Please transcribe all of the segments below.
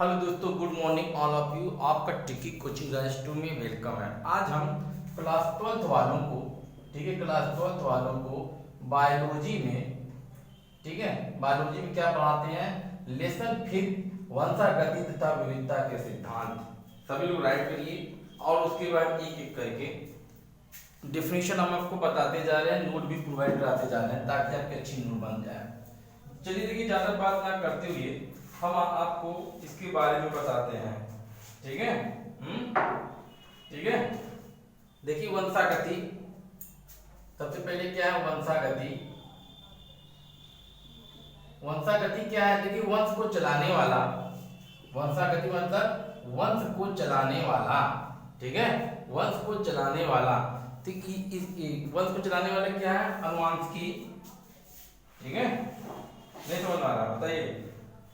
Hello दोस्तों, good morning all of you. आपका टिकी कोचिंग बैच 2 में वेलकम है। आज हम क्लास 12th वालों को, ठीक है, क्लास 12th वालों को बायोलॉजी में, ठीक है, बायोलॉजी में क्या पढ़ाते हैं, लेसन फिफ्थ वंशागति तथा विविधता के सिद्धांत। सभी लोग राइट करिए और उसके बाद एक एक करके डेफिनेशन हम आपको बताते जा रहे हैं, नोट भी प्रोवाइड कराते जा रहे हैं ताकि आपकी अच्छी नोट बन जाए। चलिए देखिए, ज्यादा बात ना करते हुए हम आपको इसके बारे में बताते हैं, ठीक है। ठीक है, देखिए वंशागति। सबसे पहले क्या है वंशागति? वंशागति क्या है? देखिए वंश को चलाने वाला, वंशागति मतलब वंश को चलाने वाला, ठीक है, वंश को चलाने वाला। तो इस वंश को चलाने वाला क्या है? अनुवांशिकी, ठीक है। नहीं समझ आ रहा, बताइए।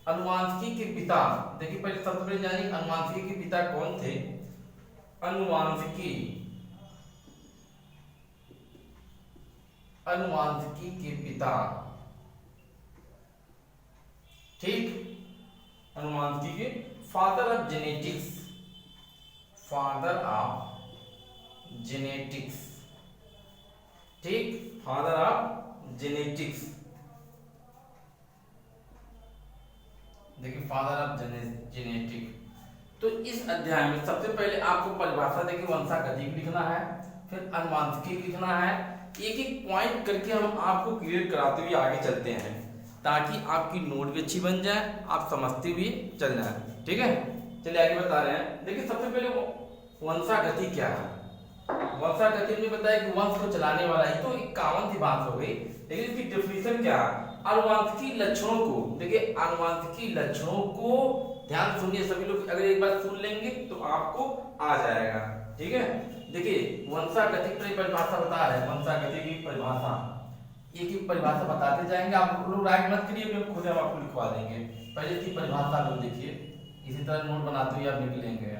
अनुवांशिकी के पिता, देखिए पहले सबसे पहले जानिए अनुवांशिकी के पिता कौन थे। अनुवांशिकी, अनुवांशिकी के पिता, ठीक, अनुवांशिकी के father of genetics, father of genetics, ठीक, फादर ऑफ जेनेटिक्स। देखिए फादर ऑफ जेनेटिक। तो इस अध्याय में सबसे पहले आपको परिभाषा देखिए वंशागति लिखना है, फिर अनुवांशिकी लिखना है। एक एक पॉइंट करके हम आपको क्लियर कराते हुए आगे चलते हैं ताकि आपकी नोट भी अच्छी बन जाए, आप समझते हुए चल जाए, ठीक है। चलिए आगे बता रहे हैं। देखिए सबसे पहले वंशागति क्या है? वंशागति ने बताया कि वंश को चलाने वाला, ही तो एक कॉमन सी बात हो गई, लेकिन इसकी डेफिनेशन क्या है? अनुवांशिकी लक्षणों को, देखिए अनुवांशिकी लक्षणों को ध्यान सुनिए सभी लोग, अगर एक बार सुन लेंगे तो आपको आ जाएगा, ठीक है। देखिए वंशागति की परिभाषा बता रहे हैं, वंशागति की परिभाषा, एक एक परिभाषा बताते जाएंगे। आप लोग राइट मत करिए, खुद हम आपको लिखवा देंगे। पहले इसकी परिभाषा लोग देखिए, इसी तरह नोट बनाते हुए आप लिख लेंगे।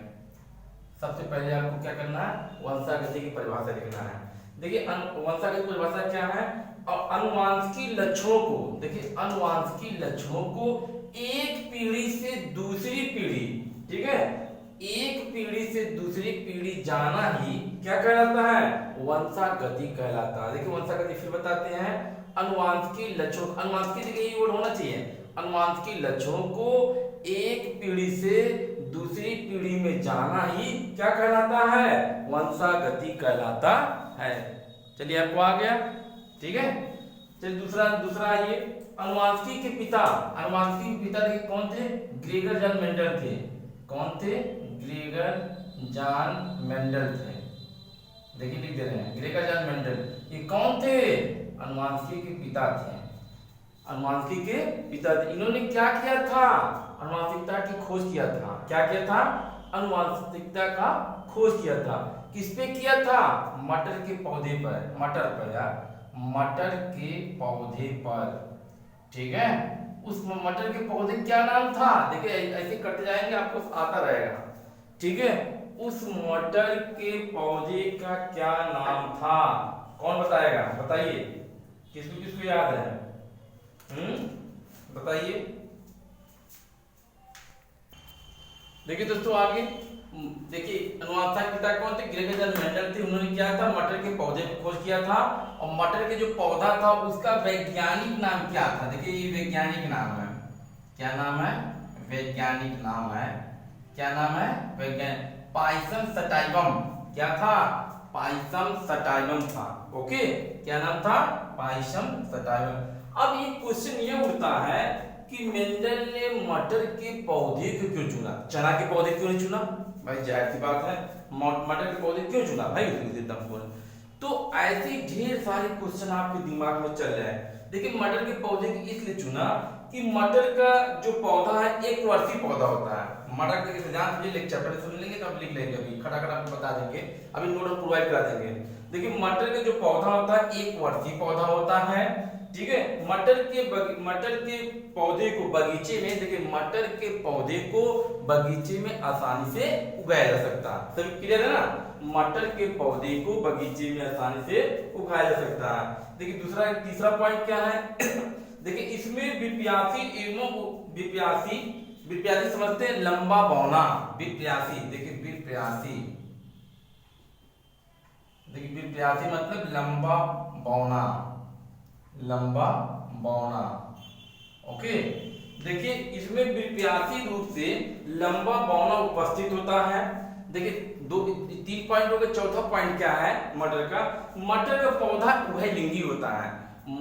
सबसे पहले आपको क्या करना है? वंशागति की परिभाषा लिखना है। देखिए वंशागति की परिभाषा क्या है? और अनुवांशिकी लक्षणों को, देखिए अनुवांशिकी लक्षणों को एक पीढ़ी से दूसरी पीढ़ी, ठीक है, एक पीढ़ी से दूसरी पीढ़ी जाना ही क्या कहलाता है? वंशागति कहलाता है। देखिए वंशागति फिर बताते हैं, अनुवांशिकी लक्षणों, अनुवांशिकी देखिए ये वर्ड होना चाहिए, अनुवांशिकी लक्षणों को एक पीढ़ी से दूसरी पीढ़ी में जाना ही क्या कहलाता है? वंशागति कहलाता है। चलिए आपको आ गया, ठीक है। चलिए दूसरा आइए, अनुवांशिकी के पिता। अनुवांशिकी के पिता देखिए कौन थे? ग्रेगर जॉन मेंडल थे। कौन थे? ग्रेगर जॉन मेंडल थे। देखिए लिख दे रहे हैं, ग्रेगर जॉन मेंडल, ये कौन थे? अनुवांशिकी के पिता थे। अनुवांशिकी के पिता थे। इन्होंने क्या किया था? अनुवांशिकता की खोज किया था। क्या किया था? अनुवांशिकता का खोज किया था। किस पे किया था? मटर के पौधे पर, मटर पर यार, मटर के पौधे पर, ठीक है। उस मटर के पौधे क्या नाम था? देखिए ऐसे करते जाएंगे आपको आता रहेगा, ठीक है। उस मटर के पौधे का क्या नाम था? कौन बताएगा? बताइए, किसको किसको याद है? बताइए। देखिए दोस्तों आगे देखिए, अनुवांशिक पिता कौन थे? ग्रेगर जॉन मेंडल थे। उन्होंने क्या था? मटर के पौधे को खोज किया था, और मटर के जो पौधा था उसका वैज्ञानिक नाम क्या था? देखिए ये वैज्ञानिक नाम है। क्या नाम है? वैज्ञानिक नाम है। क्या नाम है? वैज्ञानिक पाइसम सटाइवम। क्या था? पाइसम सटाइवम था। ओके, क्या नाम था? Pisum sativum. अब ये क्वेश्चन ये उठता है कि मेंडल ने मटर के पौधे को क्यों चुना? चना के पौधे क्यों नहीं चुना? भाई जाहिर सी बात है, मटर के पौधे क्यों चुना भाई? तो ऐसे ढेर सारे क्वेश्चन आपके दिमाग में चल रहे हैं। देखिए मटर के पौधे को इसलिए चुना कि मटर का जो पौधा है एक वर्षीय पौधा होता है। मटर के सिद्धांत ये लेक्चर पहले सुन लेंगे तब लिख लेंगे, अभी खटाखट आपको बता देंगे, अभी नोट प्रोवाइड करा देंगे। देखिए मटर का जो पौधा होता है एक वर्षीय पौधा होता है, ठीक है। मटर के पौधे को बगीचे में, देखिए मटर के पौधे को बगीचे में आसानी से उगाया जा सकता है। सभी क्लियर है ना? मटर के पौधे को बगीचे में आसानी से उगाया जा सकता है। देखिए तीसरा पॉइंट क्या है? देखिए इसमें विप्यासी विप्यासी समझते हैं, लंबा बौना, विप्यासी, देखिए विप्यासी, देखिए विप्यासी मतलब लंबा बौना, लंबा बौना। ओके, देखिए इसमें विप्यासी रूप से लंबा बौना उपस्थित होता है। देखिए 3 पॉइंट हो गए। चौथा पॉइंट क्या है मटर का? मटर का पौधा उभयलिंगी होता है।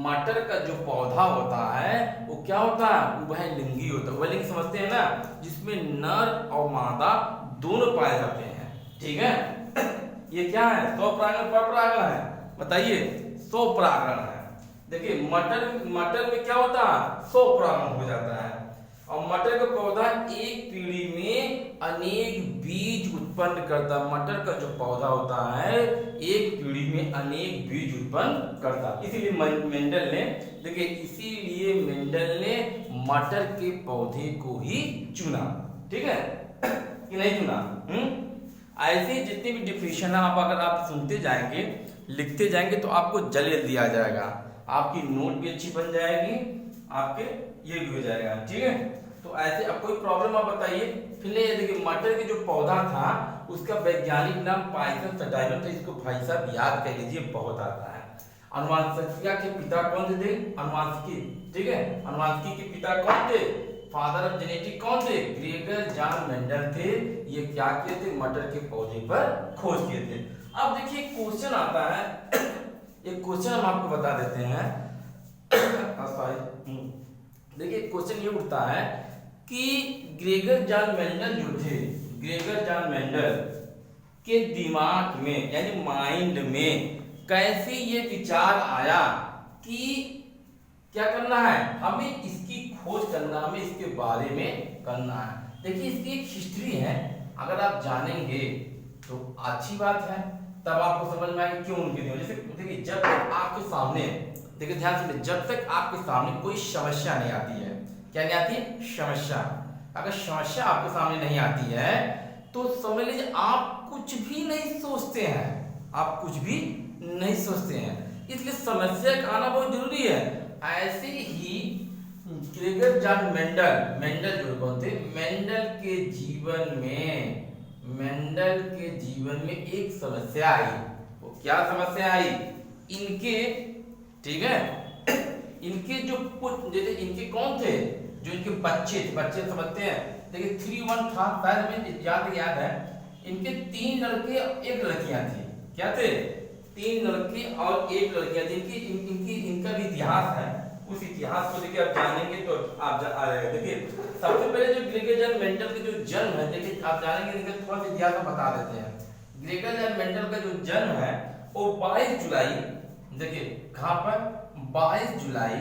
मटर का जो पौधा होता है वो क्या होता है? उभयलिंगी होता है। उभयलिंगी समझते हैं ना, जिसमें नर और मादा दोनों पाए जाते हैं। ठीक है, ये क्या है? स्वपरागण परपरागण है? बताइए, स्वपरागण है। देखिए मटर में क्या होता है? स्वपरागण हो जाता है। और मटर का पौधा एक पीढ़ी में अनेक बीज उत्पन्न करता है। मटर का जो पौधा होता है एक पीढ़ी में अनेक बीज उत्पन्न करता है। इसीलिए मेंडल ने, देखिए इसीलिए मेंडल ने मटर के पौधे को ही चुना। ठीक है कि नहीं चुना? ऐसे जितने भी डिफिनेशन है अगर आप सुनते जाएंगे, लिखते जाएंगे तो आपको जल्द दिया जाएगा। आपकी नोट भी अच्छी बन जाएगी, आपके ये भी हो जाएगा। ठीक है, तो ऐसे अब कोई प्रॉब्लम आप बताइए। फिर देखिए मटर के जो पौधा था उसका वैज्ञानिक नाम पाइथन सटाइलम था। इसको भाई साहब याद कर लीजिए, बहुत आता है। अनुवांशिकी के पिता कौन थे? अनुवांशिकी। ठीक है, अनुवांशिकी के पिता कौन थे? फादर ऑफ जेनेटिक कौन थे? ग्रेगर जॉन मेंडल थे। ये क्या किए थे? मटर के पौधे पर खोज किए थे। अब देखिए क्वेश्चन आता है, एक क्वेश्चन हम आपको बता देते हैं। देखिए क्वेश्चन ये उठता है कि ग्रेगर जॉन मेंडल जो थे, ग्रेगर जॉन मेंडल के दिमाग में यानी माइंड में कैसे ये विचार आया कि क्या करना है, हमें इसकी खोज करना, हमें इसके बारे में करना है। देखिए इसकी एक हिस्ट्री है, अगर आप जानेंगे तो अच्छी बात है, तब आपको समझ में आएगा क्यों उनके दिमाग। जैसे देखिए जब तक आपके सामने, देखिए ध्यान से, जब तक आपके सामने कोई समस्या नहीं आती है, क्या नहीं आती? समस्या। अगर समस्या आपके सामने नहीं आती है तो समझ लीजिए आप कुछ भी नहीं सोचते हैं, आप कुछ भी नहीं सोचते हैं। इसलिए समस्या का आना बहुत जरूरी है। ऐसे ही ग्रेगर जॉन मेंडल, मेंडल जो कौन थे? मेंडल के जीवन में एक समस्या आई। वो क्या समस्या आई? इनके, ठीक है, इनके जो जैसे इनके कौन थे? जो इनके बच्चे थे, बच्चे समझते हैं। देखिए 3-1 था, शायद हमें याद है। इनके 3 लड़के और 1 लड़कियां थी। क्या थे? 3 लड़के और 1 लड़कियां थी। इनका भी इतिहास है। उस इतिहास को देखिए आप जानेंगे तो आप आ जाएगा। देखिए सबसे पहले जो ग्रेगर जॉन मेंडल का जो जन्म है, देखिए आप जानेंगे, देखिए थोड़ा सा इतिहास हम बता देते हैं। ग्रेगर जॉन मेंडल का जो जन्म है वो 22 जुलाई, देखिए कहां पर? 22 जुलाई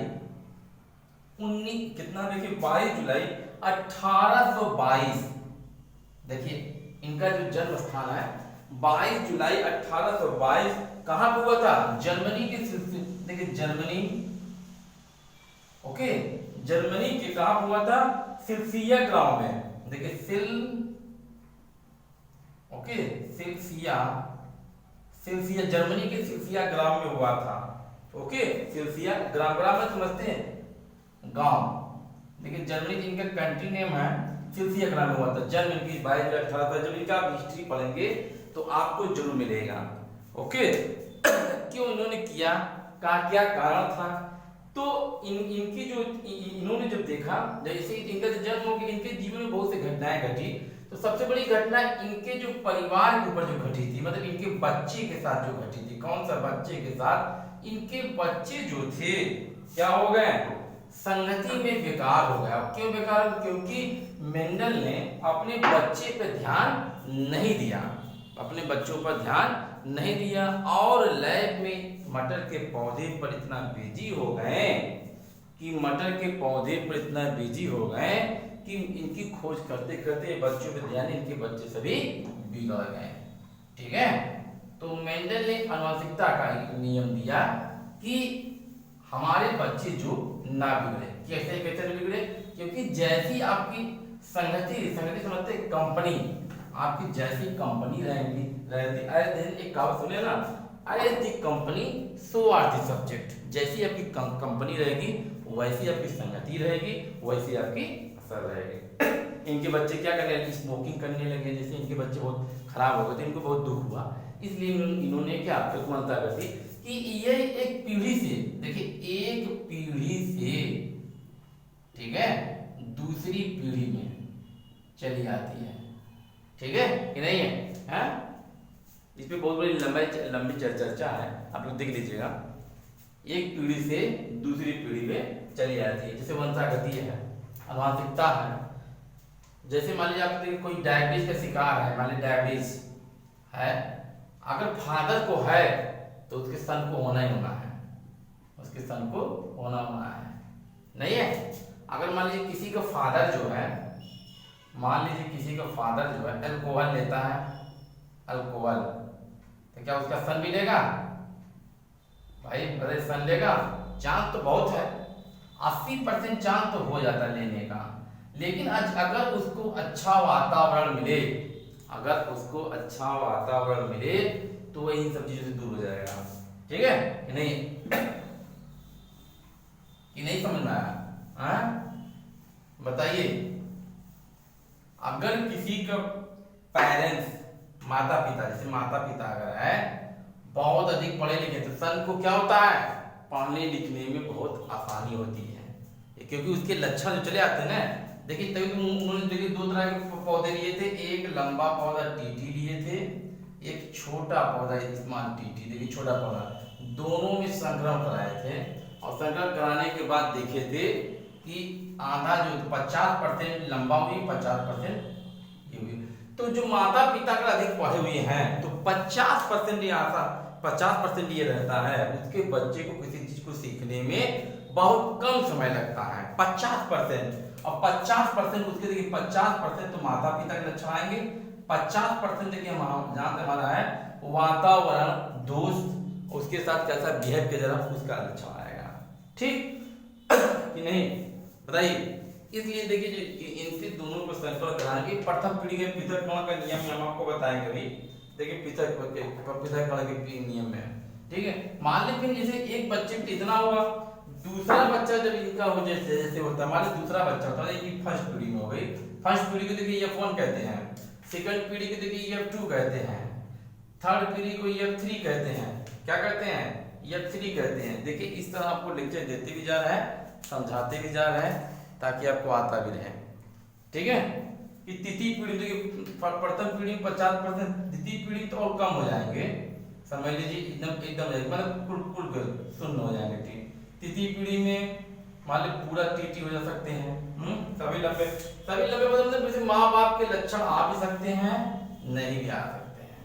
22 जुलाई 1822। देखिए इनका जो जन्म स्थान है 22 जुलाई 1822 कहां पर हुआ था? जर्मनी के, देखिए जर्मनी, ओके, जर्मनी के कहां हुआ था? सिलसिया गांव में। देखिए सिलसिया जर्मनी के सिलसिया ग्राम में हुआ था। ओके, सिलसिया ग्राम में समझते हैं गांव। देखिए जर्मनी की इनका कंट्री नेम है, सिलसिया ग्राम में हुआ था। जन्म इनकी 22 जुलाई 1800। जब इनका आप हिस्ट्री पढ़ेंगे तो आपको जरूर मिलेगा। ओके, क्यों इन्होंने किया, क्या कारण था? तो इनकी जो इन्होंने जब देखा, जैसे इनका जन्म हो गया, इनके जीवन में बहुत सी घटनाएं घटी। तो सबसे बड़ी घटना इनके जो परिवार के ऊपर जो घटी थी, मतलब इनके बच्चे के साथ जो घटी थी। कौन सा बच्चे के साथ? इनके बच्चे जो थे क्या हो गए? संगति में बेकार हो गया। क्यों बेकार? क्योंकि मेंडल ने अपने बच्चे पर ध्यान नहीं दिया, अपने बच्चों पर ध्यान नहीं दिया, और लैब में मटर के पौधे पर इतना बिजी हो गए कि इनकी खोज करते करते बच्चों पे ध्यान, इनके बच्चे सभी बिगड़ गए। ठीक है, तो मेंडल ने आनुवंशिकता का नियम दिया कि हमारे बच्चे जो ना बिगड़े। कैसे बिगड़े? क्योंकि जैसी आपकी संगति समझते कंपनी, आपकी जैसी कंपनी रहेगी, एक कहावत सुने ना, as the company so are the subject. जैसी आपकी कंपनी रहेगी वैसी आपकी संगति रहेगी, वैसी आपकी असर रहेगी। इनके बच्चे क्या करने लगे, स्मोकिंग करने लगे, जैसे इनके बच्चे बहुत खराब हो गए थे, इनको बहुत दुख हुआ, इसलिए इन्होंने क्या मंशा गति कि ये एक पीढ़ी से, देखिए एक पीढ़ी से, ठीक है, दूसरी पीढ़ी में चली आती है, ठीक है कि नहीं है? इस पे बहुत बड़ी लंबी चर्चा है, आप लोग देख लीजिएगा। एक पीढ़ी से दूसरी पीढ़ी में चली आती है, जैसे वंशागति है, आनुवंशिकता है। जैसे मान लीजिए आप देखिए कोई डायबिटीज का शिकार है, मान लीजिए डायबिटीज है, अगर फादर को है तो उसके सन को होना ही होना है, उसके सन को होना है, नहीं है? अगर मान लीजिए किसी का फादर जो है, मान लीजिए किसी का फादर जो है अल्कोहल लेता है, अल्कोहल, तो क्या उसका सन भी लेगा? भाई बड़े सन लेगा? चांस तो बहुत है, 80% चांस तो हो जाता है लेने का, लेकिन अगर उसको अच्छा वातावरण मिले, अगर उसको अच्छा वातावरण मिले तो वह इन सब चीजों से दूर हो जाएगा, ठीक है कि नहीं? कि नहीं समझ में आया? बताइए, अगर किसी का पेरेंट्स, माता पिता, जैसे माता पिता अगर है बहुत अधिक पढ़े लिखे, तो सन को क्या होता है, पढ़ने लिखने में बहुत आसानी होती है, क्योंकि उसके लक्षण जो चले आते हैं ना। देखिए तभी तो उन्होंने देखिए दो तरह के पौधे लिए थे, एक लंबा पौधा टीटी लिए थे, एक छोटा पौधा स्मॉल टीटी, देखिए छोटा पौधा, दोनों में संक्रमण कराए थे, और संक्रमण कराने के बाद देखे थे कि आधा जो 50% लंबा हुई, 50% ये हुई। तो जो माता पिता का अधिक पढ़े हुए हैं तो 50% ये आता, 50% ये रहता है, उसके बच्चे को किसी चीज को सीखने में बहुत कम समय लगता है, 50%। और 50% उसके देखिए 50% तो माता पिता के लक्षण आएंगे, 50% देखिए जहां से हमारा है वातावरण, दोस्त, उसके साथ कैसा बिहेव किया जा रहा है उसका लक्षण आएगा, ठीक कि नहीं? बताइए। इसलिए देखिए जो इनसे दोनों को संकलन कराने की प्रथम पीढ़ी के पृथक्करण का नियम हम आपको बताएंगे अभी। देखिए पृथक्करण के नियम में, ठीक है। मान लीजिए फिर जैसे एक बच्चे पे इतना हुआ, दूसरा बच्चा जब इनका हो जैसे जैसे होता है, मान लीजिए दूसरा बच्चा होता है, ये फर्स्ट पीढ़ी में हो गई, फर्स्ट पीढ़ी को देखिए F1 कहते हैं, सेकंड पीढ़ी को देखिए F2 कहते हैं, थर्ड पीढ़ी को F3 कहते हैं, क्या कहते हैं? F3 कहते हैं। देखिए इस तरह आपको लेक्चर देते भी जा रहा है, समझाते भी जा रहे हैं, ताकि आपको आता भी रहे, ठीक है। कि तृतीय पीढ़ी देखिए प्रथम पीढ़ी 50%, द्वितीय पीढ़ी तो और कम हो जाएंगे, समझ लीजिए एकदम मतलब कुल शून्य हो जाएंगे, ठीक। तृतीय पीढ़ी में मान ली पूरा टीटी हो जा सकते हैं, सभी लंबे मतलब जैसे माँ बाप के लक्षण आ भी सकते हैं, नहीं भी आ सकते हैं।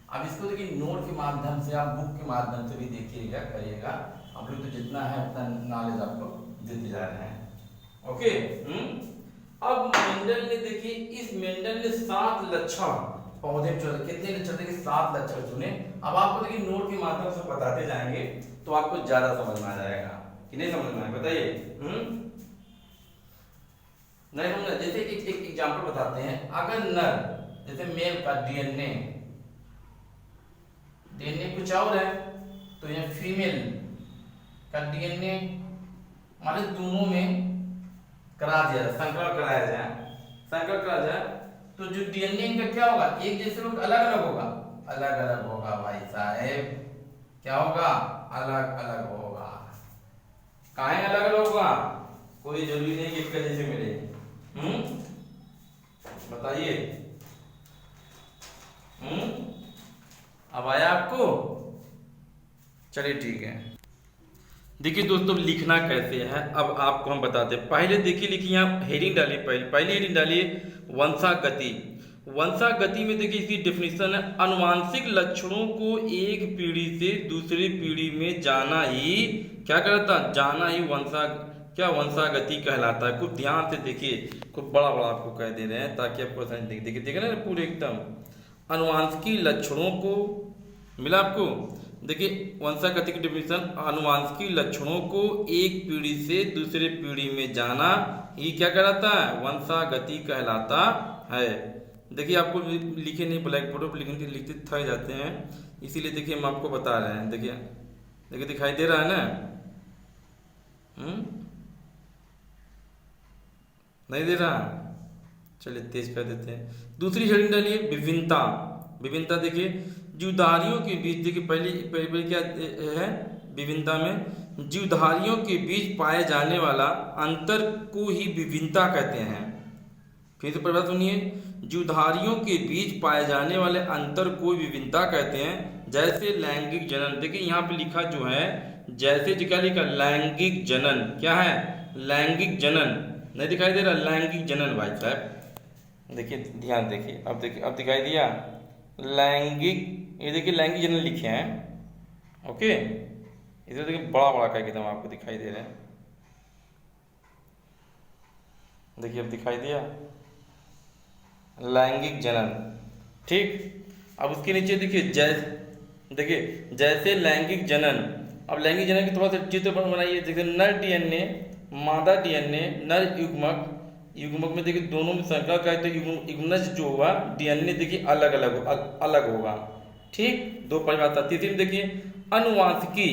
अब इसको देखिए नोट के माध्यम से, आप बुक के माध्यम से भी देखिएगा, करिएगा, हम लोग तो जितना है उतना नॉलेज आपको देते जा रहे हैं, ओके। अब मेंडल ने देखिए, इस मेंडल ने 7 लक्षण पौधे चुने, कितने लक्षण देखिए 7 लक्षण चुने। अब आपको देखिए नोट के माध्यम से बताते जाएंगे तो आपको ज्यादा समझ में आ जाएगा, कि नहीं समझ में आए? बताइए। नहीं समझना, जैसे एक एग्जांपल बताते हैं। अगर नर, जैसे मेल का डीएनए कुछ और है, तो ये फीमेल का डीएनए मान लो दोनों में करा दिया जाए, संकरण कराया जाए, तो जो डीएनए इनका क्या होगा, एक जैसे लोग अलग अलग होगा भाई साहब, क्या होगा? अलग अलग होगा। काहे अलग अलग होगा? कोई जरूरी नहीं कि एक जैसे मिले, बताइए। अब आया आपको? चलिए ठीक है। देखिए दोस्तों लिखना कैसे है अब आपको हम बताते हैं। पहले देखिए लिखिए आप हेडिंग डालिए, पहली हेडिंग डालिए वंशागति। वंशागति में देखिए इसकी डेफिनेशन है, अनुवांशिक लक्षणों को एक पीढ़ी से दूसरी पीढ़ी में जाना ही क्या कहलाता है? जाना ही वंशागति कहलाता है। कुछ ध्यान से देखिए, कुछ बड़ा बड़ा आपको कह दे रहे हैं ताकि आपको देखिए ना पूरे एकदम अनुवांशिक लक्षणों को मिला आपको। देखिए वंशागति की डेफिनेशन, अनुवांशिक लक्षणों को एक पीढ़ी से दूसरे पीढ़ी में जाना ये क्या कहलाता है? वंशागति कहलाता है। देखिए आपको लिखे नहीं, ब्लैक बोर्ड पर लिखते थक जाते हैं, इसीलिए देखिए हम आपको बता रहे हैं। देखिए दिखाई दे रहा है ना? नहीं दे रहा? चलिए तेज कर देते हैं। दूसरी हेडिंग डालिए विभिन्नता। विभिन्नता देखिए जीवधारियों के बीच, देखिए पहले पहले क्या है विभिन्नता में, जीवधारियों के बीच पाए जाने वाला अंतर को ही विभिन्नता कहते हैं। फिर से परिभाषा सुनिए, जीवधारियों के बीच पाए जाने वाले अंतर को विभिन्नता कहते हैं। जैसे लैंगिक जनन, देखिए यहाँ पे लिखा जो है जैसे क्या लिखा, लैंगिक जनन, क्या है लैंगिक जनन, नहीं दिखाई दे रहा लैंगिक जनन भाई साहब, देखिए ध्यान देखिए, अब देखिए अब दिखाई दिया लैंगिक, ये देखिए लैंगिक जनन लिखे हैं, ओके, इधर देखिए बड़ा बड़ा का एकदम आपको दिखाई दे रहे हैं, देखिए अब दिखाई दिया लैंगिक जनन, ठीक। अब उसके नीचे देखिए देखिए जैसे लैंगिक जनन, अब लैंगिक जनन की थोड़ा सा चित्र बनाइए, देखिए नर डीएनए मादा डीएनए नर युग्मक, युग्मक में देखिए दोनों में संकर का है तो युग्मनज जो होगा डीएनए देखिए अलग होगा, ठीक। दो परिभाषा। तीसरी में देखिए अनुवांशिकी,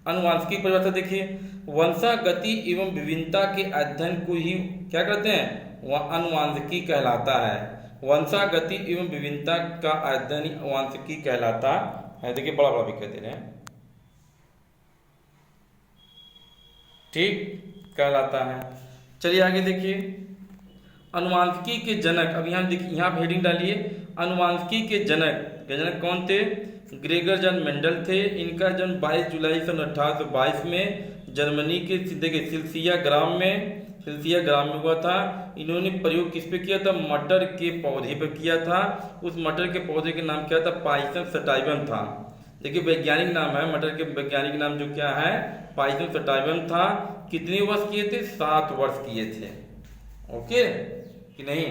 अनुवांशिकी परिभाषा देखिए वंशागति एवं विभिन्नता के अध्ययन को ही क्या कहते हैं, वह अनुवांशिकी कहलाता है। वंशागति एवं विभिन्नता का अध्ययन अनुवांशिकी कहलाता है, देखिए बड़ा बड़ा भी कहते हैं, ठीक, कहलाता है। चलिए आगे देखिए अनुवांशिकी के जनक, अब यहाँ देखिए यहाँ हेडिंग डालिए अनुवांशिकी के जनक कौन थे, ग्रेगर जॉन मेंडल थे। इनका जन्म 22 जुलाई सन 1822 में जर्मनी के देखिए सिलसिया ग्राम में हुआ था। इन्होंने प्रयोग किस पे किया था, मटर के पौधे पर किया था। उस मटर के पौधे के नाम क्या था, पाइसम सटाइवम था। देखिए वैज्ञानिक नाम है मटर के, वैज्ञानिक नाम जो क्या है पाइसम सटाइवम था। कितने वर्ष किए थे, 7 वर्ष किए थे, ओके कि नहीं,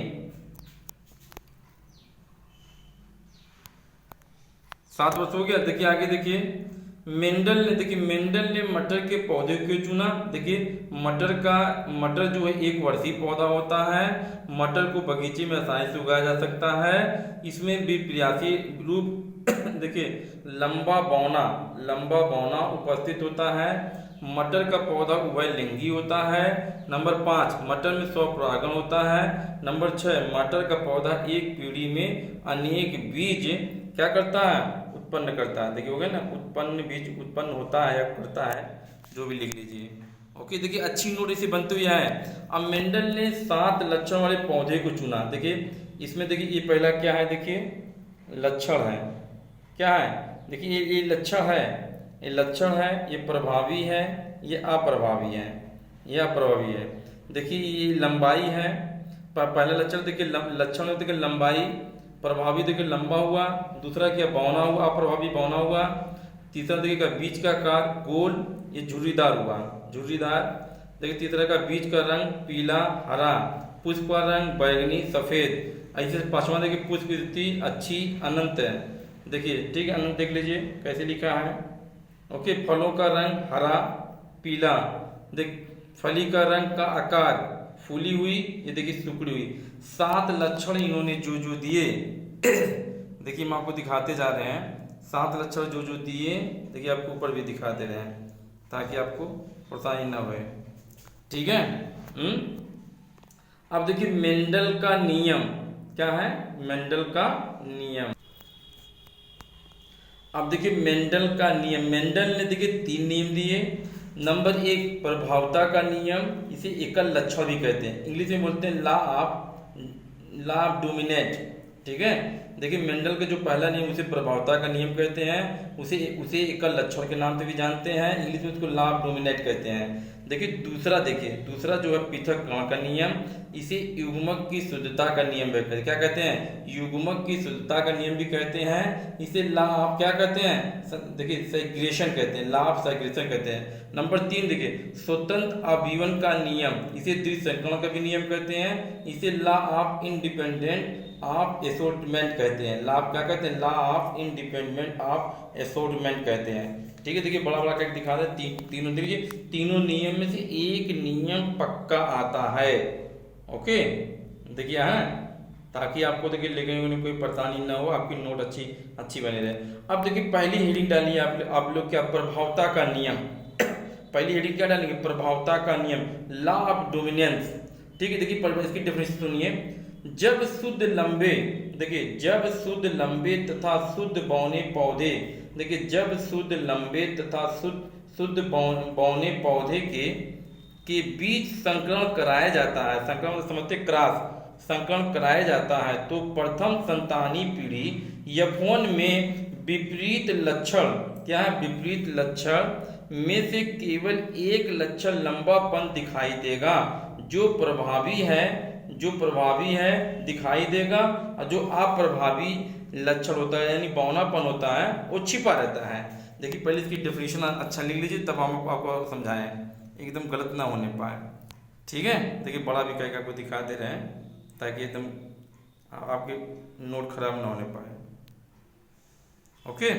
7 वर्ष हो गया। देखिए आगे देखिए मेंडल ने मटर के पौधे को चुना। देखिए मटर जो है 1 वर्षीय पौधा होता है। मटर को बगीचे में आसानी से उगाया जा सकता है। इसमें भी प्रयासी रूप देखिए लंबा बौना उपस्थित होता है। मटर का पौधा उभयलिंगी होता है। नंबर 5 मटर में स्वपरागण होता है। नंबर 6 मटर का पौधा एक पीढ़ी में अनेक बीज क्या करता है, उत्पन्न करता है। देखिए हो गया ना, बीज उत्पन्न होता है या करता है, जो भी लिख लीजिए, ओके। देखिए अच्छी नोट इसे बनते हुए है। अब मेंडल ने 7 लक्षण वाले पौधे को चुना। देखिए इसमें देखिए ये पहला क्या है, देखिए लक्षण है, क्या है, देखिए ये लक्षण है, ये लक्षण है, ये प्रभावी है, ये अप्रभावी है, ये अप्रभावी है। देखिए ये लंबाई है, पहला लक्षण देखिए लक्षण देखिए लंबाई, प्रभावी देखिए लंबा हुआ। दूसरा क्या बौना हुआ, अप्रभावी बौना हुआ। तीसरा देखिए बीज का आकार गोल, ये झुर्रीदार हुआ, झुर्रीदार। देखिए तीसरा का बीज का रंग पीला हरा, पुष्प का रंग बैगनी सफेद। ऐसे 5वां देखिए पुष्प स्थिति अच्छी अनंत है। देखिए ठीक है, अनंत देख लीजिए कैसे लिखा है, ओके। फलों का रंग हरा पीला, देख फली का रंग का आकार फूली हुई, ये देखिए सुकड़ी हुई। 7 लक्षण इन्होंने जो दिए देखिए हम आपको दिखाते जा रहे हैं। 7 लक्षण जो दिए देखिए आपको ऊपर भी दिखा दे रहे हैं ताकि आपको परेशानी ना हो, ठीक है। अब देखिए मेंडल का नियम क्या है, मेंडल का नियम। अब देखिए मेंडल का नियम, मेंडल ने देखिए 3 नियम दिए। नंबर 1 प्रभावता का नियम, इसे एकल लक्षण भी कहते हैं, इंग्लिश में बोलते हैं लॉ ऑफ डोमिनेट, ठीक है। देखिए मेंडल का जो पहला नियम उसे प्रभावता का नियम कहते हैं, उसे एकल लक्षण के नाम से भी जानते हैं, इंग्लिश में उसको लॉ ऑफ डोमिनेट कहते हैं। देखिए दूसरा जो है पृथक्करण का नियम, इसे युग्मक की शुद्धता का नियम भी कहते हैं। क्या कहते हैं, युग्मक की शुद्धता का नियम भी कहते हैं। इसे लॉ ऑफ क्या कहते हैं, देखिए सेग्रेगेशन कहते हैं, लॉ ऑफ सेग्रेगेशन कहते हैं। नंबर 3 देखिए स्वतंत्र अभिवन का नियम, इसे द्विसंकरण का भी नियम कहते हैं। इसे लॉ ऑफ इंडिपेंडेंट ऑफ एसोर्टमेंट कहते हैं। लॉ क्या कहते हैं, लॉ ऑफ इंडिपेंडेंट ऑफ एसोर्टमेंट कहते हैं, ठीक है। देखिए बड़ा करके दिखा दे, तीनों देखिए तीनों नियम में से एक नियम पक्का आता है, ओके। देखिए हाँ, ताकि आपको देखिए लिखने में कोई परेशानी ना हो, आपकी नोट अच्छी बने रहे। अब देखिए पहली हेडिंग डालिए आप लोग क्या, प्रभावता का नियम। पहली हेडिंग क्या डालेंगे, प्रभावता का नियम, लॉ ऑफ डोमिनेंस, ठीक है। देखिए इसकी डेफिनेशन सुनिए, जब शुद्ध लंबे, देखिए जब शुद्ध लंबे तथा शुद्ध बौने पौधे, देखिए जब शुद्ध लंबे तथा शुद्ध बौने पौधे के बीच संकरण कराया जाता है, संकरण समझते क्रॉस, संकरण कराया जाता है, तो प्रथम संतानी पीढ़ी F1 में विपरीत लक्षण, क्या है, विपरीत लक्षण में से केवल एक लक्षण लंबापन दिखाई देगा, जो प्रभावी है दिखाई देगा, और जो अप्रभावी लक्षण होता है यानी बौनापन होता है वो छिपा रहता है। देखिए पहले इसकी डेफिनेशन अच्छा लिख लीजिए, तब हम आपको समझाएं, एकदम गलत ना होने पाए, ठीक है। देखिए बड़ा भी कह के आपको दिखा दे रहे हैं ताकि एकदम आपके नोट खराब ना होने पाए। ओके,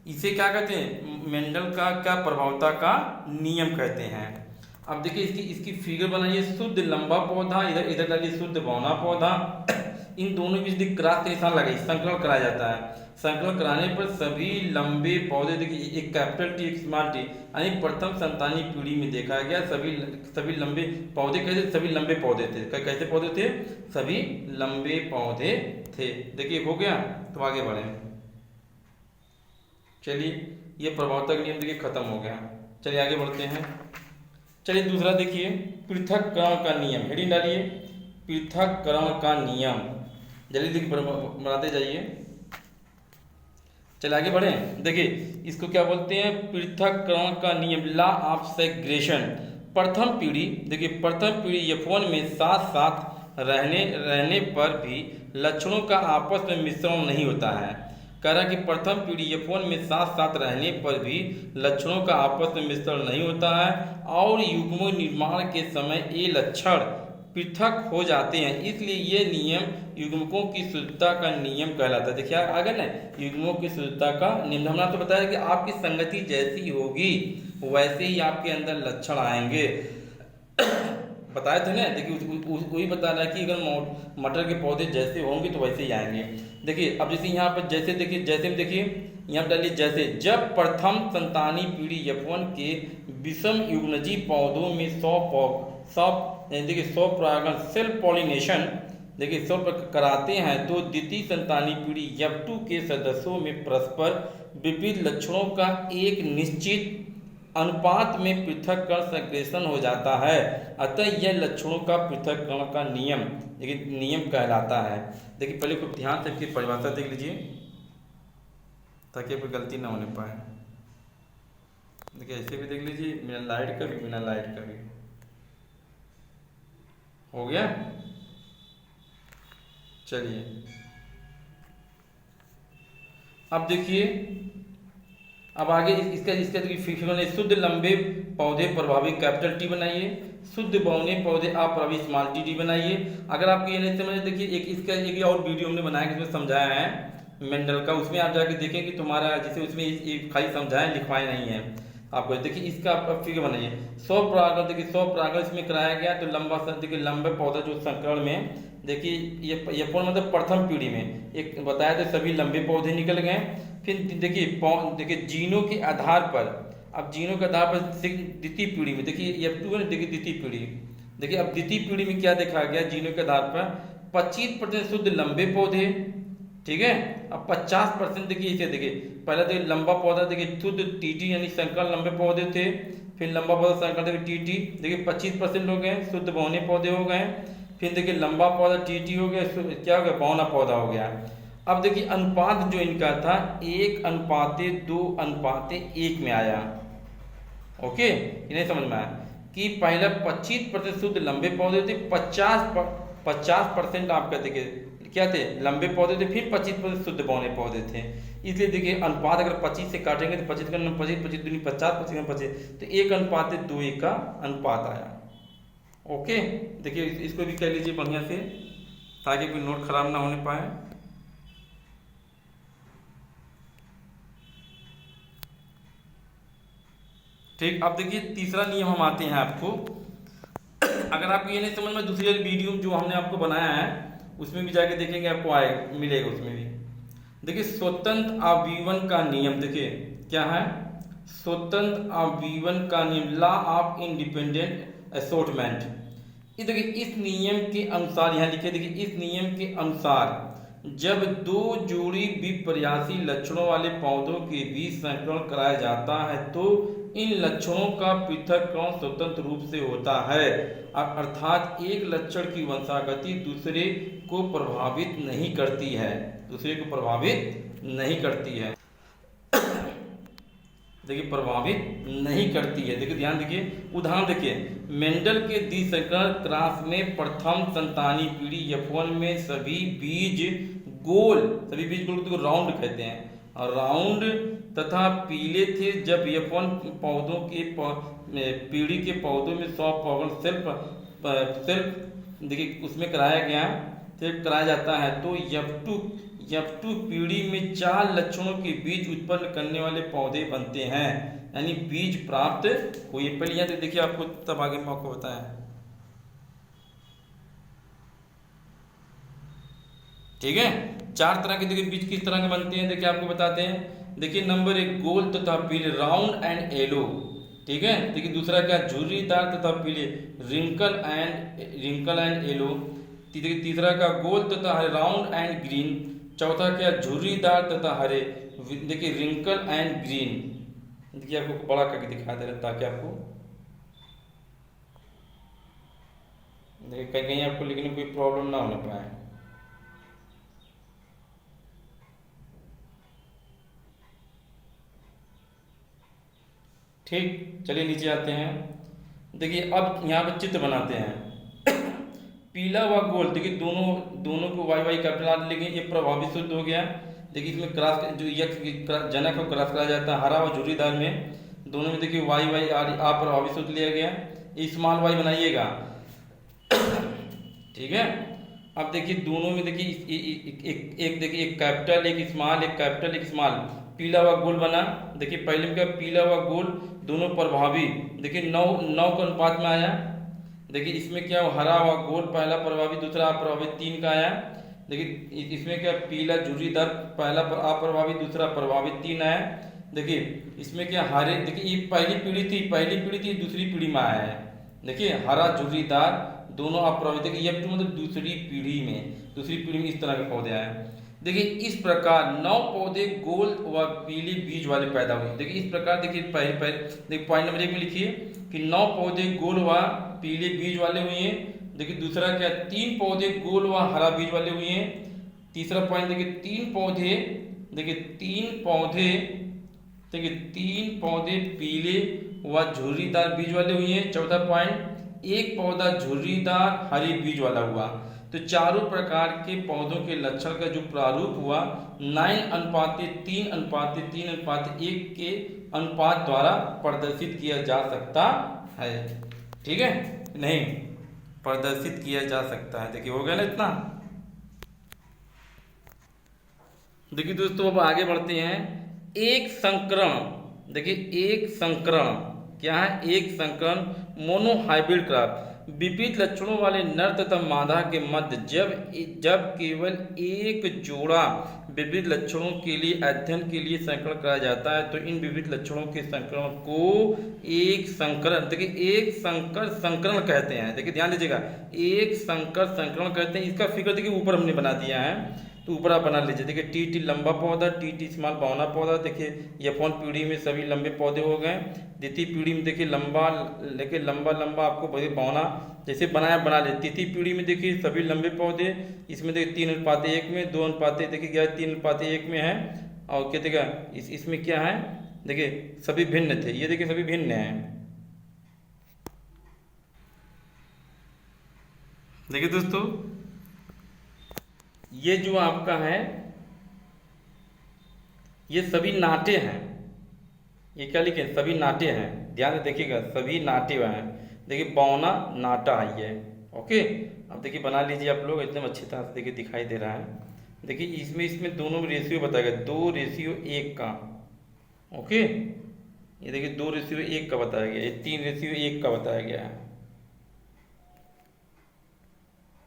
इसे क्या कहते हैं, मेंडल का क्या प्रभावता का नियम कहते हैं। अब देखिए इसकी फिगर बनाइए, शुद्ध लंबा पौधा, इधर डालिए शुद्ध बौना पौधा, इन दोनों के बीच क्रॉस के निशान लगाइए, संकलन कराया जाता है। संकलन कराने पर सभी लंबे पौधे, देखिए एक कैपिटल टी एक स्मॉल टी, यानी प्रथम संतानी पीढ़ी में देखा गया सभी लंबे पौधे, कैसे, सभी लंबे पौधे थे, कैसे पौधे थे, सभी लंबे पौधे थे। देखिए हो गया, तो आगे बढ़े, चलिए ये प्रभावता का नियम देखिए खत्म हो गया। चलिए आगे बढ़ते हैं। चलिए दूसरा देखिए, पृथक्करण का नियम, हेडिंग डालिए पृथक्करण का नियम, जल्दी देखिए बढ़ाते जाइए। चलिए आगे बढ़े, देखिए इसको क्या बोलते हैं, पृथक्करण का नियम, लॉ ऑफ सेग्रेगेशन। प्रथम पीढ़ी, देखिए प्रथम पीढ़ी F1 में साथ साथ रहने पर भी लक्षणों का आपस में मिश्रण नहीं होता है। कह रहा है कि प्रथम पीढ़ी F1 में साथ साथ रहने पर भी लक्षणों का आपस में मिश्रण नहीं होता है, और युग्म निर्माण के समय ये लक्षण पृथक हो जाते हैं, इसलिए ये नियम युग्मकों की शुद्धता का नियम कहलाता है। देखिए आगे ना, युग्मों की शुद्धता का नियम, हमने तो बताया कि आपकी संगति जैसी होगी वैसे ही आपके अंदर लक्षण आएंगे, बताए थे ना। देखिए वही बता रहा है कि अगर मटर के पौधे जैसे होंगे तो वैसे ही आएंगे। देखिए अब जैसे यहाँ पर जैसे देखिए, जैसे में देखिए यहाँ पर डालिए जैसे, जब प्रथम संतानी पीढ़ी F1 के विषम युग्मजी पौधों में 100 परागण सेल्फ पॉलिनेशन, देखिए 100 कराते हैं, तो द्वितीय संतानी पीढ़ी F2 के सदस्यों में परस्पर विपरीत लक्षणों का एक निश्चित अनुपात में पृथक्करण सेग्रेगेशन हो जाता है। अतः यह लक्षणों का पृथक्करण का नियम, देखिए नियम कहलाता है। देखिए पहले को ध्यान से इसकी परिभाषा देख लीजिए ताकि कोई गलती ना होने पाए। देखिए ऐसे भी देख लीजिए, बिना लाइट का भी, बिना लाइट का भी हो गया। चलिए अब देखिए, अब आगे इसका फिक्र, शुद्ध लंबे पौधे प्रभावी कैपिटल टी बनाइए, शुद्ध बौने पौधे अप्रभावी स्मॉल टी बनाइए। अगर आपको ये नहीं समझ, देखिए एक और वीडियो हमने बनाया जिसमें समझाया है मेंडल का, उसमें आप जाके देखें कि तुम्हारा जैसे उसमें खाली समझाया, लिखवाए नहीं है आपको। देखिए इसका आप फिगर बनाइए, 100 परागण, देखिए 100 परागण इसमें कराया गया, तो लंबा देखिए लंबे पौधा जो संकरण में, देखिए ये मतलब प्रथम पीढ़ी में एक बताया था सभी लंबे पौधे निकल गए। फिर देखिए जीनों के आधार पर, अब जीनों के आधार पर द्वितीय पीढ़ी में, देखिए F2 है, देखिए द्वितीय पीढ़ी, देखिए अब द्वितीय पीढ़ी में क्या देखा गया, जीनों के आधार पर 25% शुद्ध लंबे पौधे, ठीक है। अब 50% देखिए इसे, देखिए पहले देखिए लंबा पौधा, देखिए शुद्ध टीटी यानी संकर लंबे पौधे थे, फिर लंबा पौधा संकर, देखिए टीटी, देखिए 25% हो गए, शुद्ध बौने पौधे हो गए। फिर देखिए लंबा पौधा टीटी हो गया, क्या हो गया, बौना पौधा हो गया। अब देखिए अनुपात जो इनका था 1:2:1 में आया। ओके, इन्हें समझ में आया कि पहले 25% शुद्ध लंबे पौधे थे, 50% आपका देखिए क्या थे, लंबे पौधे थे, फिर 25% शुद्ध बौने पौधे थे। इसलिए देखिए अनुपात अगर 25 से काटेंगे तो 25 का 25 दूनी 50, 25 का 25, तो 1:2:1 का अनुपात आया। ओके, देखिए इसको भी कह लीजिए बढ़िया से ताकि कोई नोट खराब ना होने पाए। ठीक, अब देखिए तीसरा नियम हम आते हैं आपको। अगर आपको ये नहीं समझ में, दूसरी वीडियो जो हमने आपको बनाया है उसमें भी जाके देखेंगे, आपको मिलेगा उसमें भी। देखिए स्वतंत्र आजीवन का नियम, देखिए क्या है, स्वतंत्र आजीवन का नियम, लॉ ऑफ इंडिपेंडेंट असॉर्टमेंट। ये देखिए इस नियम के अनुसार यहाँ लिखे, देखिए इस नियम के अनुसार जब दो जोड़ी विपर्यासी लक्षणों वाले पौधों के बीच संकरण कराया जाता है तो इन लक्षणों का पृथक्करण स्वतंत्र रूप से होता है, अर्थात एक लक्षण की वंशागति दूसरे को प्रभावित नहीं करती है, दूसरे को प्रभावित नहीं करती है। देखिए प्रभावित नहीं करती है। देखिए ध्यान देखिए, उदाहरण देखिए, मेंडल के द्विसंकर क्रॉस में प्रथम संतानी पीढ़ी F1 में सभी बीज गोल को राउंड कहते हैं, और राउंड तथा पीले थे, जब F1 पौधों के पीढ़ी के पौधों में 100% सेल्फ देखिए उसमें कराया गया, सेल्फ कराया जाता है, तो F2 पीढ़ी में 4 लक्षणों के बीज उत्पन्न करने वाले पौधे बनते हैं, यानी बीज प्राप्त हुए। पहले यहाँ देखिए, आपको तब आगे मैं आपको बताया, ठीक है। 4 तरह के देखिए बीज किस तरह के बनते हैं, देखिए आपको बताते हैं। देखिए नंबर 1 गोल तथा पीले, राउंड एंड येलो, ठीक है। देखिए दूसरा क्या, झुर्रीदार तथा पीले, रिंकल एंड येलो। तीसरा का गोल तथा हरे, राउंड एंड ग्रीन। चौथा क्या, झुर्रीदार तथा हरे, देखिए रिंकल एंड ग्रीन। देखिए आपको बड़ा करके दिखा दे रहा है ताकि आपको देखिए कहीं आपको लिखने में कोई प्रॉब्लम ना होने पाए। ठीक, चलिए नीचे आते हैं। देखिए अब यहाँ पर चित्र बनाते हैं। पीला व गोल, देखिए दोनों को वाई कैपिटल लेंगे, ये प्रभावित शुद्ध हो गया। देखिए इसमें क्रॉस जो जनक को क्रॉस कराया जाता है, हरा और झुर्रीदार में, दोनों में देखिए वाई आ प्रभावित सूत्र लिया गया, स्मॉल वाई बनाइएगा, ठीक है। अब देखिए दोनों में देखिए एक देखिए एक कैपिटल एक स्मॉल, एक कैपिटल एक स्मॉल, पीला व गोल बना। देखिए पहले में क्या, पीला व गोल दोनों प्रभावी, देखिए 9 के अनुपात में आया। देखिए इसमें क्या, हरा व गोल पहला प्रभावी, दूसरा अप्रभावी, 3 का आया। देखिए इसमें क्या, पीला झुर्रीदार पहला अप्रभावी, दूसरा प्रभावी, 3 आया। देखिए इसमें क्या, हरे, देखिए ये पहली पीढ़ी थी, दूसरी पीढ़ी में आया है। देखिए हरा झुर्रीदार दोनों अप्रभावी, देखिए F2 मतलब दूसरी पीढ़ी में इस तरह के पौधे आए। देखिए इस प्रकार 9 पौधे गोल व पीले बीज वाले पैदा हुए। देखिए इस प्रकार देखिए पहले देखिए पॉइंट नंबर 1 में लिखिए कि 9 पौधे गोल व पीले बीज वाले हुए हैं। देखिए दूसरा क्या, 3 पौधे गोल व हरा बीज वाले हुए हैं। तीसरा पॉइंट देखिए 3 पौधे पीले व झुर्रीदार बीज वाले हुए हैं। चौथा पॉइंट, 1 पौधा झुर्रीदार हरी बीज वाला हुआ। तो चारों प्रकार के पौधों के लक्षण का जो प्रारूप हुआ 9:3:3:1 के अनुपात द्वारा प्रदर्शित किया जा सकता है, ठीक है, नहीं प्रदर्शित किया जा सकता है। देखिए हो गया ना इतना। देखिए दोस्तों अब आगे बढ़ते हैं। एक संकरण, देखिए एक संकरण क्या है, एक संकरण मोनोहाइब्रिड क्रॉप, विपरीत लक्षणों वाले नर तथा मादा के मध्य जब केवल एक जोड़ा विपरीत लक्षणों के लिए अध्ययन के लिए संकरण कराया जाता है, तो इन विपरीत लक्षणों के संकरण को एक संकरण, देखिए एक संकरण कहते हैं। देखिए ध्यान दीजिएगा, एक संकरण कहते हैं। इसका फिगर देखिए ऊपर हमने बना दिया है, तो ऊपर आप बना लीजिए। देखिए टी लंबा पौधा, टी स्मॉल बौना पौधा। देखिए F1 पीढ़ी में सभी लंबे पौधे हो गए। द्वितीय पीढ़ी में देखिए लंबा आपको बौना जैसे बना ले। तृतीय पीढ़ी में देखिए सभी लंबे पौधे, इसमें देखिए 3:1 में, 2:1 देखिए क्या 3:1 में है। और क्या देखिए इसमें क्या है, देखिए सभी भिन्न थे, ये देखिए सभी भिन्न हैं। देखिए दोस्तों ये जो आपका है ये सभी नाटे हैं। ये क्या लिखे, सभी नाटे हैं, ध्यान से देखिएगा, सभी नाटे हुए हैं। देखिए बौना नाटा है ये, ओके। अब देखिए बना लीजिए आप लोग, एकदम अच्छी तरह से देखिए दिखाई दे रहा है। देखिए इसमें दोनों रेशियो बताया गया, 2:1 का, ओके। ये देखिए 2:1 का बताया गया, ये 3:1 का बताया गया है।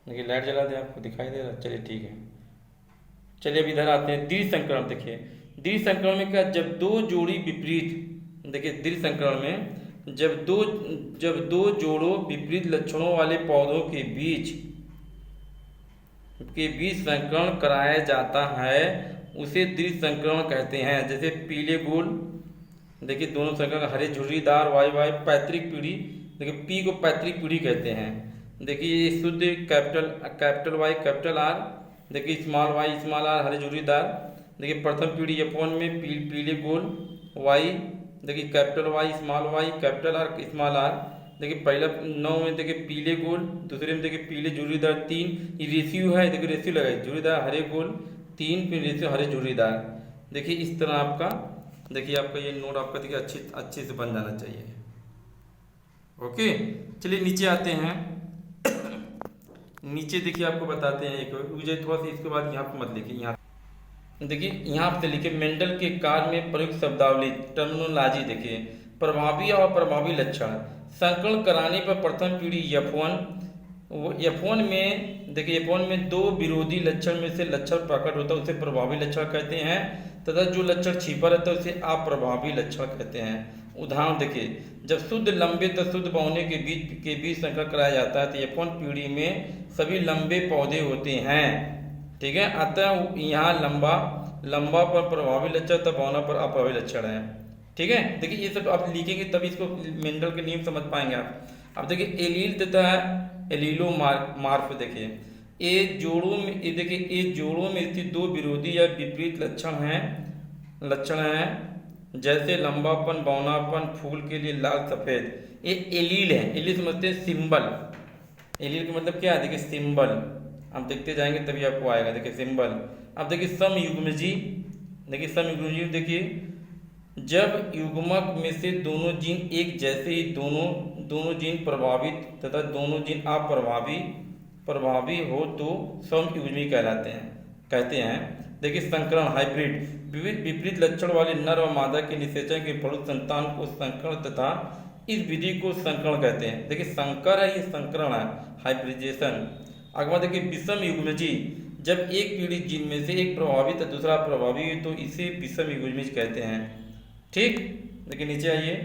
देखिए लाइट जला दे, आपको दिखाई दे रहा है, चलिए ठीक है। चलिए अब इधर आते हैं द्विसंकरण। देखिए द्विसंकरण में क्या, जब 2 जोड़ी विपरीत, देखिए द्विसंकरण में जब दो जोड़ों विपरीत लक्षणों वाले पौधों के बीच संकरण कराया जाता है उसे द्वितीय संकरण कहते हैं। जैसे पीले गोल, देखिए दोनों संकरण, हरे झुर्रीदार वाई वाई पैतृक पीढ़ी, देखिए पी को पैतृक पीढ़ी कहते हैं। देखिए ये शुद्ध कैपिटल वाई कैपिटल आर, देखिए स्मॉल वाई स्मॉल आर हरे झुर्रीदार। देखिए प्रथम पीढ़ी F1 में पीले गोल वाई, देखिए capital Y capital R small R. देखिए पहला 9 में देखिए पीले गोल, दूसरे में देखिए पीले झुर्रीदार 3, ये रेशियो है, देखिए रेशियो लगाए झुर्रीदार हरे गोल 3, फिर रेशियो हरे झुर्रीदार। देखिए इस तरह आपका, देखिए आपका ये नोट आपका देखिए अच्छे से बन जाना चाहिए। ओके, चलिए नीचे आते हैं। नीचे देखिए आपको बताते हैं एक मुझे थोड़ा सा, इसके बाद यहाँ पर मत लिखिए, यहाँ देखिए यहाँ पे लिखे मेंडल के कार्य में प्रयुक्त शब्दावली टर्मिनोलॉजी। देखिए प्रभावी और अप्रभावी लक्षण, संकलन कराने पर प्रथम पीढ़ी F1 में देखिए F1 में दो विरोधी लक्षण में से लक्षण प्रकट होता है उसे प्रभावी लक्षण कहते हैं, तथा जो लक्षण छिपा रहता है उसे अप्रभावी लक्षण कहते हैं। उदाहरण देखिए, जब शुद्ध लंबे तथा शुद्ध बहुने के बीच संकलन कराया जाता है तो F1 पीढ़ी में सभी लंबे पौधे होते हैं, ठीक है। अतः यहाँ लंबा पर प्रभावी लक्षण तथा बहुना पर अप्रभावी लक्षण है, ठीक है। देखिए ये सब आप लिखेंगे तभी इसको मेंडल के नियम समझ पाएंगे आप। अब देखिए एलील तथा एलीलोमार्फ, देखिए ये जोड़ों में स्थित दो विरोधी या विपरीत लक्षण हैं जैसे लंबापन बौनापन, फूल के लिए लाल सफेद। ये एलील है, एलील समझते हैं सिंबल, एलील का मतलब क्या है, देखिए सिंबल, आप देखते जाएंगे तभी आपको आएगा। देखिए सिंबल। अब देखिए समयुग्मजी, देखिए जब युग्मक में से दोनों जीन एक जैसे ही दोनों जीन प्रभावित तथा दोनों जीन अप्रभावी हो तो समयुग्मी कहते हैं। देखिए संकरण हाइब्रिड, विपरीत लक्षण वाले नर और मादा के निषेचन के फलस्वरूप संतान को संकरण तथा इस विधि को संकरण कहते हैं। देखिए संकर है, ये संकरण है, हाइब्रिडेशन। अगवा देखिए विषम युग्मजी, जब एक पीढ़ी जीन में से एक प्रभावित और दूसरा अप्रभावी हो तो इसे विषम युग्मज कहते हैं, ठीक। देखिए नीचे आइए,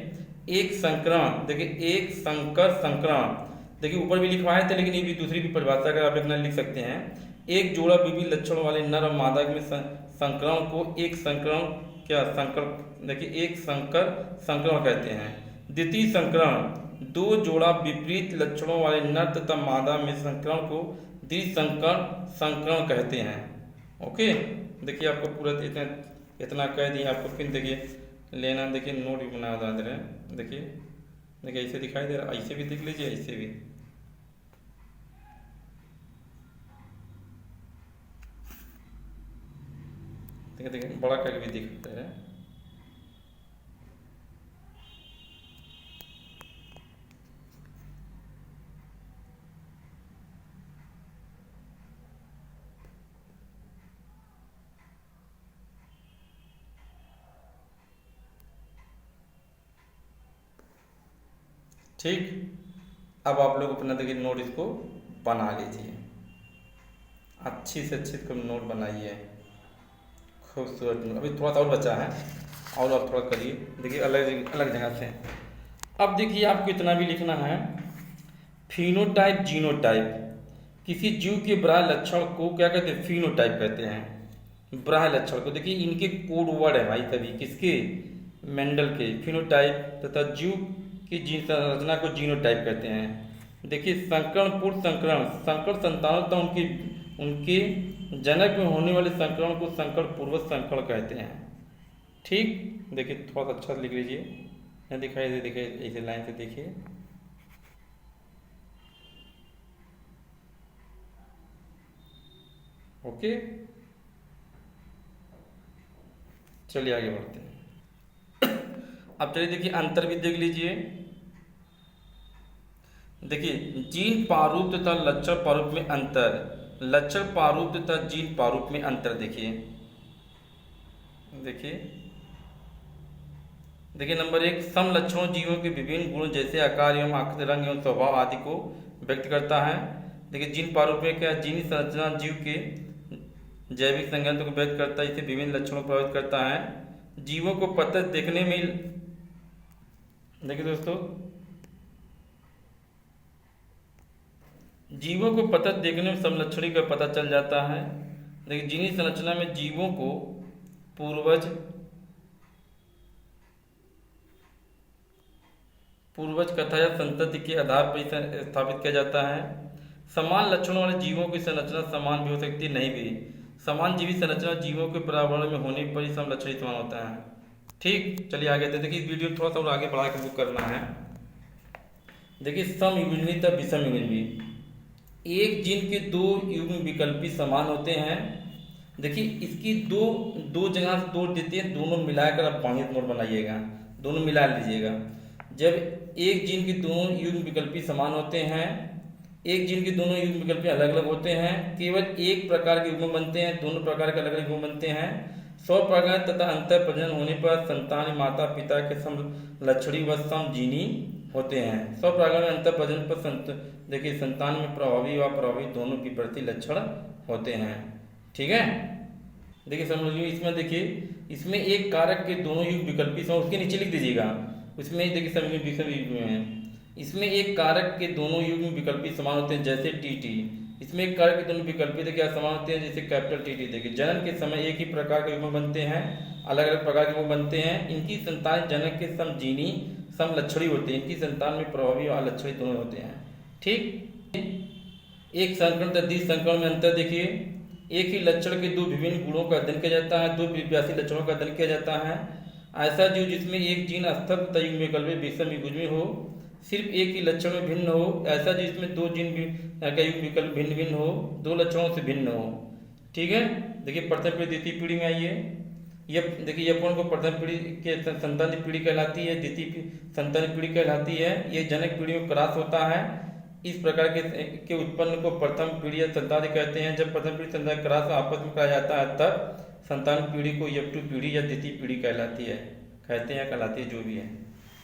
एक संकरण, देखिए एक संकरण, देखिए ऊपर भी लिखवाए थे लेकिन ये भी दूसरी भी परिभाषा अगर आप लिखना लिख सकते हैं। एक जोड़ा विभिन्न लक्षणों वाले नर और मादा में संकरण को एक संकरण कहते हैं। द्वितीय संकरण, दो जोड़ा विपरीत लक्षणों वाले नर तथा मादा में संकरण को द्वितीय संकरण कहते हैं। ओके, देखिए आपको पूरा इतना कह दिया आपको, फिर देखिए लेना, देखिए नोट भी बना दे रहे हैं। देखिए ऐसे दिखाई दे रहा, ऐसे भी देख लीजिए, ऐसे भी देखिए बड़ा करके भी दिखता है। ठीक, अब आप लोग अपना देखिए नोट इसको बना लीजिए, अच्छी से अच्छी नोट बनाइए, खूबसूरत नोट। अभी थोड़ा सा और बचा है और आप थोड़ा करिए, देखिए अलग अलग जगह से। अब देखिए आपको इतना भी लिखना है, फिनोटाइप जीनोटाइप, किसी जीव के बाह्य लक्षण को क्या कहते हैं, फिनोटाइप कहते हैं। बाह्य लक्षण को देखिए इनके कोड वर्ड है भाई सभी, किसके, मेंडल के। फिनोटाइप तथा जीव की जीन संरचना को जीनोटाइप कहते हैं। देखिए संकरण पूर्व संकरण संतानों तथा उनके जनक में होने वाले संकरण को संकरण पूर्वक संकरण कहते हैं, ठीक। देखिए थोड़ा सा अच्छा लिख लीजिए, यहाँ दिखाई दे, देखिए ऐसे लाइन से देखिए। ओके, चलिए आगे बढ़ते हैं। अब चलिए देखिए अंतर भी देख लीजिए। देखिए जीन प्रारूप तथा लक्षण प्रारूप में अंतर, लक्षण प्रारूप तथा जीन प्रारूप में अंतर। देखिए नंबर 1, सम लक्षणों जीवों के विभिन्न गुण जैसे आकार एवं आकृति, रंग एवं स्वभाव आदि को व्यक्त करता है। देखिए जीन प्रारूप में क्या, जीनी संरचना जीव के जैविक संघनत्व को व्यक्त करता है, इसे विभिन्न लक्षणों को प्रभावित करता है। जीवों को प्रत्यक्ष देखने में देखिए दोस्तों, जीवों को पतत देखने में समलक्षणी का पता चल जाता है। देखिए जीनी संरचना में जीवों को पूर्वज पूर्वज कथा या संतति के आधार पर इसे स्थापित किया जाता है। समान लक्षणों वाले जीवों की संरचना समान भी हो सकती है, नहीं भी। समान जीवी संरचना जीवों के पर्यावरण में होने पर ही समलक्षणी समान होता है। ठीक, चलिए आगे देखिए, इस वीडियो में थोड़ा सा और आगे बढ़ा के बुक करना है। देखिए समयुग्मी तथा विषम युग्मी, एक जीन के दो युग्म विकल्पी समान होते हैं। देखिए इसकी दो दो जगह से दो देते हैं, दोनों मिलाकर आप पानी नोट बनाइएगा, दोनों मिला लीजिएगा। जब एक जीन के दोनों युग्म विकल्पी समान होते हैं, एक जीन के दोनों युग्म विकल्पी अलग अलग होते हैं, केवल एक प्रकार के युग्म बनते हैं, दोनों प्रकार के अलग अलग युग्म बनते हैं। स्वप्रजनन तथा अंतर प्रजनन होने पर संतान माता पिता के समलक्षणी व समजीनी होते हैं। स्वपरागण में अंतर प्रजनन पर देखिए संतान में प्रभावी व प्रभावी दोनों विपरीत लक्षण होते हैं। ठीक है, देखिए समझिए, इसमें देखिए इसमें एक कारक के दोनों युग्म विकल्पी समान, उसके नीचे लिख दीजिएगा, उसमें देखिए समझिए विषम युग्म है। इसमें एक कारक के दोनों युग्म विकल्पी समान होते हैं, जैसे टी। इसमें एक कारक के दोनों विकल्पी देखिए समान होते हैं, जैसे कैपिटल टी। देखिए जनन के समय एक ही प्रकार के युग्म बनते हैं, अलग अलग प्रकार के युग्म बनते हैं। इनकी संतान जनक के समजीनी समलक्षणी होते हैं, इनकी संतान में प्रभावी और अलक्षणी दोनों होते हैं। ठीक, एक संकरण तथा द्विसंकरण में अंतर देखिए, एक ही लक्षण के दो विभिन्न गुणों का अध्ययन किया जाता है, दो विपरीत लक्षणों का अध्ययन किया जाता है। ऐसा जीव जिसमें एक जीन अस्तर तथा युग्म विकल्पी विषम युग्मी हो, सिर्फ एक ही लक्षण में भिन्न हो। ऐसा जीव जिसमें दो जीन का युग्म विकल्प भिन्न भिन्न हो, दो लक्षणों से भिन्न हो। ठीक है, देखिए प्रथम पीढ़ी द्वितीय पीढ़ी में आइए, ये देखिए यपन को प्रथम पीढ़ी के संतान पीढ़ी कहलाती है, द्वितीय संतान पीढ़ी कहलाती है। ये जनक पीढ़ी में क्रॉस होता है। इस प्रकार के उत्पन्न को प्रथम पीढ़ी या संतान कहते हैं। जब प्रथम पीढ़ी संतान क्रॉस आपस में कराया जाता है, तब संतान पीढ़ी को यपटू पीढ़ी या द्वितीय पीढ़ी कहलाती है, कहते हैं, कहलाती है, जो भी है।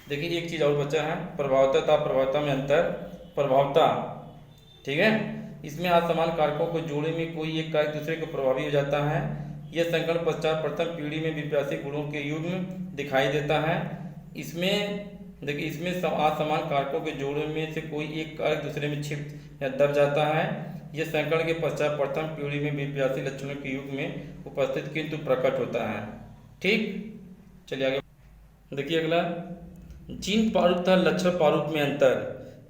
देखिए एक चीज और बचा है, प्रभावता तथा प्रभावता में अंतर। प्रभावता, ठीक है, इसमें असमान कारकों को जोड़े में कोई एक कारक दूसरे को प्रभावी हो जाता है। यह संकरण पश्चात प्रथम पीढ़ी में विपरीत गुणों के युग्म दिखाई देता है। इसमें देखिए इसमें असमान कारकों के जोड़े में से कोई एक कारक दूसरे में छिप या दब जाता है। यह संकरण के पश्चात प्रथम पीढ़ी में विपरीत लक्षणों के युग में उपस्थित किंतु प्रकट होता है। ठीक, चलिए आगे देखिए अगला, जीन प्रारूप तथा लक्षण प्रारूप में अंतर।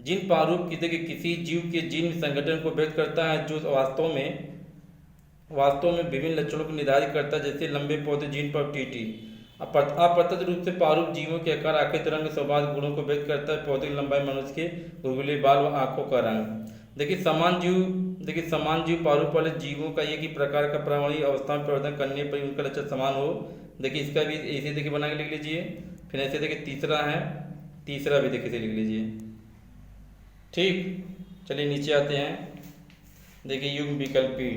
जीन प्रारूप देखिए किसी जीव के जीन संगठन को व्यक्त करता है, जो वास्तव में विभिन्न लक्षणों को निर्धारित करता है, जैसे लंबे पौधे जीन पर टीटी। अप्रत्यक्ष रूप से प्रारूप जीवों के आकार, आकृति, रंग, स्वभाव गुणों को व्यक्त करता है, पौधे की लंबाई, मनुष्य के घुंघरूले बाल व आंखों का रंग। देखिए समान जीव प्रारूप वाले जीवों का एक ही प्रकार का प्राणी अवस्था में परिवर्तन करने पर उनका लक्षण समान हो। देखिए इसका भी ऐसे देखिए बना के लिख लीजिए। फिर ऐसे देखिए तीसरा है, तीसरा भी देखिए लिख लीजिए। ठीक, चलिए नीचे आते हैं। देखिए युग्म विकल्पी,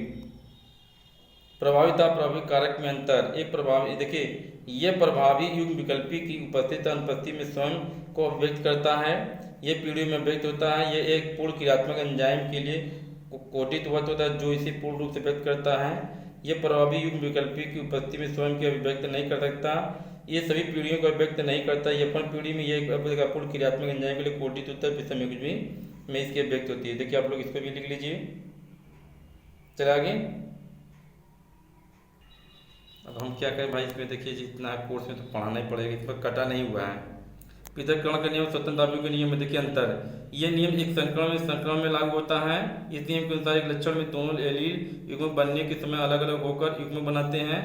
प्रभाविता प्रभावी कारक में अंतर। एक प्रभावी देखिए यह प्रभावी युग्म विकल्पी की उपस्थिति अनुपस्थिति में स्वयं को व्यक्त करता है। यह पीढ़ी में व्यक्त होता है। यह एक पूर्ण क्रियात्मक एंजाइम के लिए कोटित होता है, जो इसे पूर्ण रूप से व्यक्त करता है। यह प्रभावी युग्म विकल्पी की उपस्थिति में स्वयं के अभिव्यक्त नहीं कर सकता। ये सभी पीढ़ियों को व्यक्त नहीं करता। यपन पीढ़ी में यह पूर्ण क्रियात्मक एंजाइम के लिए कोटित होता है, विषम युग्मी में इसके व्यक्त होती है। देखिए आप लोग इसको भी लिख लीजिए। चलिए आगे, अब हम क्या करें भाई, इसमें देखिए जितना कोर्स में तो पढ़ाना ही पड़ेगा, इस पर कटा नहीं हुआ है। पृथक्करण का नियम, स्वतंत्र दाबियों के नियम में देखिए अंतर। यह नियम एक संक्रमण में लागू होता है। इस नियम के अनुसार एक लक्षण में दोनों एलील युग्म बनने के समय अलग अलग होकर युग्म बनाते हैं।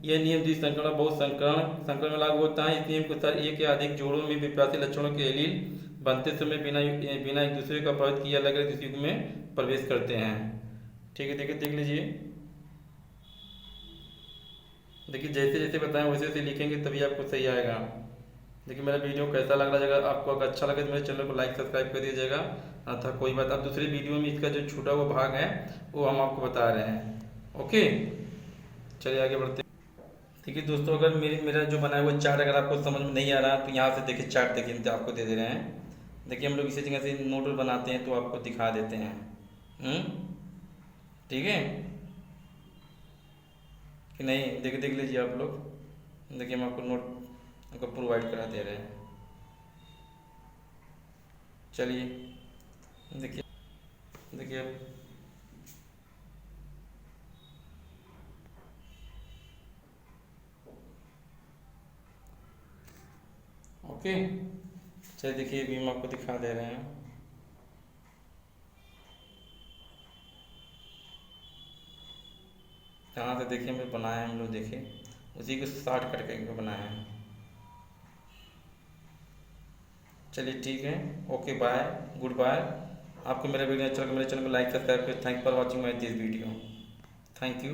यह नियम द्विसंकरण बहुत संकरण में लागू होता है। इस नियम के अनुसार एक या अधिक जोड़ों में विपरीत लक्षणों के एलील बनते समय बिना एक दूसरे का प्रभावित किए अलग अलग युग्म में प्रवेश करते हैं। ठीक है, देखिए देख लीजिए। देखिए जैसे जैसे बताएं वैसे वैसे लिखेंगे तभी आपको सही आएगा। देखिए मेरा वीडियो कैसा लग रहा है, आपको अगर अच्छा लगे तो मेरे चैनल को लाइक सब्सक्राइब कर दीजिएगा। था कोई बात, अब दूसरे वीडियो में इसका जो छूटा हुआ भाग है वो हम आपको बता रहे हैं। ओके, चलिए आगे बढ़ते हैं। देखिए दोस्तों, अगर मेरा जो बनाया हुआ चार्ट अगर आपको समझ में नहीं आ रहा तो यहाँ से देखिए चार्ट देखिए आपको दे रहे हैं। देखिए हम लोग इसी जगह से नोट बनाते हैं तो आपको दिखा देते हैं। ठीक है कि नहीं, देख लीजिए आप लोग। देखिए हम आपको नोट आपको प्रोवाइड करा दे रहे हैं। चलिए देखिए देखिए ओके। चलिए देखिए अभी हम आपको दिखा दे रहे हैं। यहाँ से देखिए हमने बनाया हम लोग, देखिए उसी को शॉर्ट कट करके बनाया है। चलिए ठीक है, ओके बाय, गुड बाय। आपको मेरा वीडियो अच्छा लगा मेरे चैनल को लाइक सब्सक्राइब करें। Thank for watching my this video. Thank you.